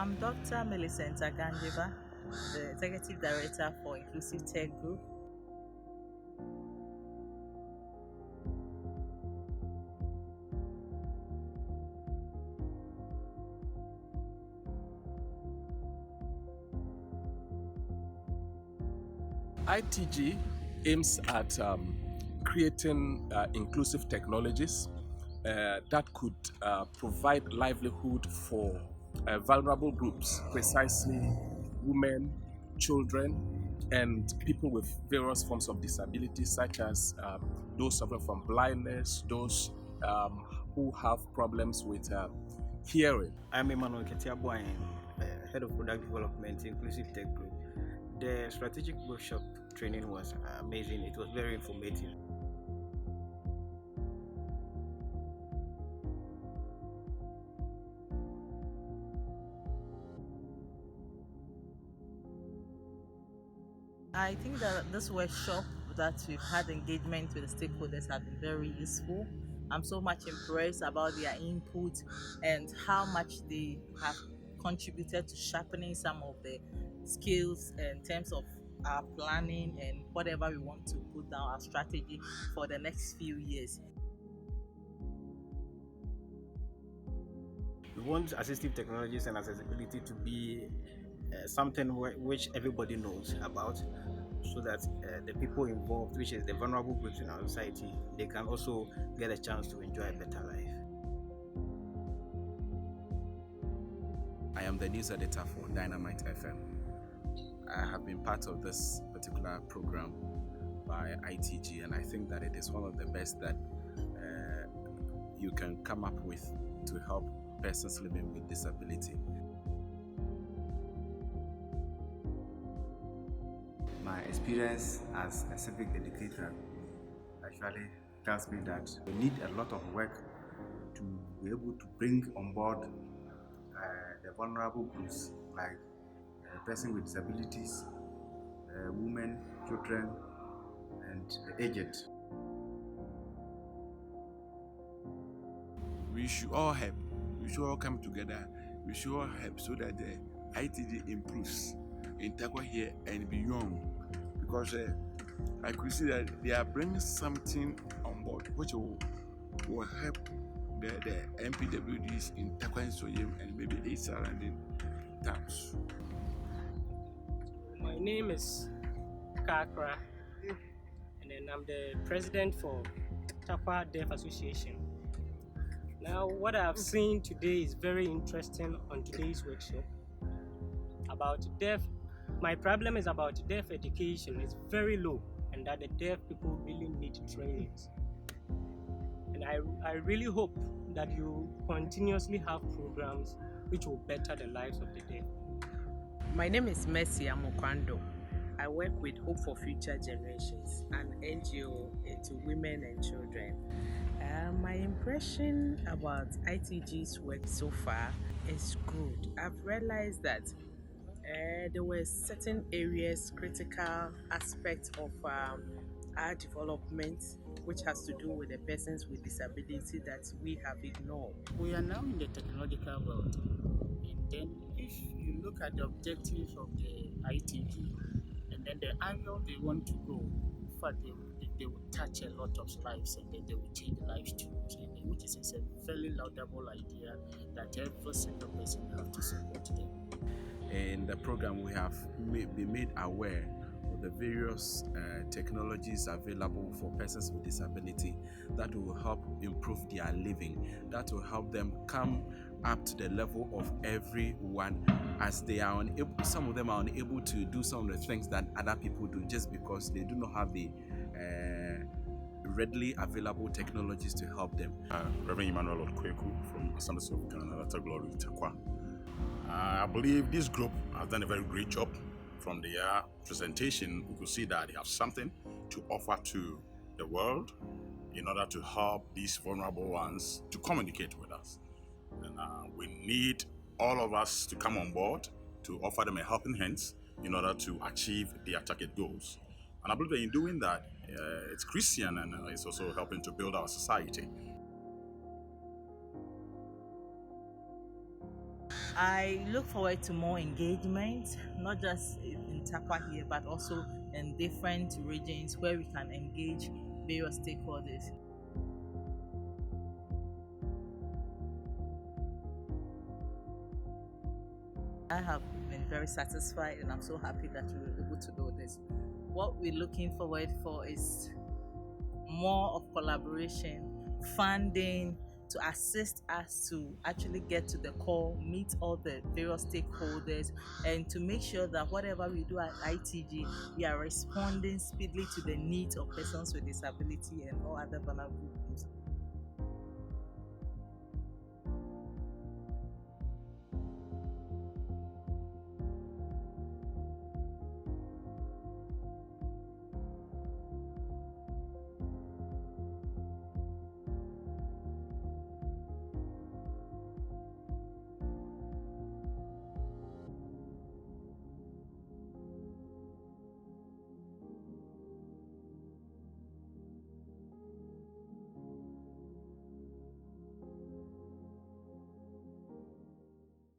I'm Dr. Millicent Aganjeba, the Executive Director for Inclusive Tech Group. ITG aims at creating inclusive technologies that could provide livelihood for vulnerable groups, precisely women, children, and people with various forms of disabilities, such as those suffering from blindness, those who have problems with hearing. I'm Emmanuel Ketiaboy, Head of Product Development, Inclusive Tech Group. The strategic workshop training was amazing. It was very informative. I think that this workshop that we've had engagement with the stakeholders have been very useful. I'm so much impressed about their input and how much they have contributed to sharpening some of the skills in terms of our planning and whatever we want to put down our strategy for the next few years. We want assistive technologies and accessibility to be something which everybody knows about, so that the people involved, which is the vulnerable groups in our society, they can also get a chance to enjoy a better life. I am the news editor for DYNAMITE FM. I have been part of this particular program by ITG, and I think that it is one of the best that you can come up with to help persons living with disability. My experience as a civic educator actually tells me that we need a lot of work to be able to bring on board the vulnerable groups, like a person with disabilities, women, children, and the aged. We should all help. We should all come together. We should all help so that the ITG improves in Takwa here and beyond. Because I could see that they are bringing something on board which will help the MPWDs in Takwa and Soyem and maybe the surrounding towns. My name is Kakra, and then I'm the president for Takwa Deaf Association. Now, what I've seen today is very interesting on today's workshop about deaf. My problem is about deaf education. It's very low, and that the deaf people really need trainings. And I really hope that you continuously have programs which will better the lives of the deaf. My name is Mercy Amokwando. I work with Hope for Future Generations, an NGO into women and children. My impression about ITG's work so far is good. I've realized that there were certain areas, critical aspects of our development, which has to do with the persons with disability that we have ignored. We are now in the technological world, and then if you look at the objectives of the ITG and then the angle they want to go, in fact they will touch a lot of lives, and then they will change lives too, which is a very laudable idea that every single person has to support them. In the program, we have been made aware of the various technologies available for persons with disability that will help improve their living, that will help them come up to the level of everyone, as they are unable, some of them are unable to do some of the things that other people do just because they do not have the readily available technologies to help them. Reverend Emmanuel Kweku from Assemblies of Ghana, Glory Takwa. I believe this group has done a very great job. From their presentation, we could see that they have something to offer to the world in order to help these vulnerable ones to communicate with us. And we need all of us to come on board to offer them a helping hand in order to achieve their target goals. And I believe that in doing that, it's Christian, and it's also helping to build our society. I look forward to more engagement, not just in Takwa here, but also in different regions where we can engage various stakeholders. I have been very satisfied and I'm so happy that we were able to do this. What we're looking forward for is more of collaboration, funding to assist us to actually get to the core, meet all the various stakeholders, and to make sure that whatever we do at ITG, we are responding speedily to the needs of persons with disability and all other vulnerable groups.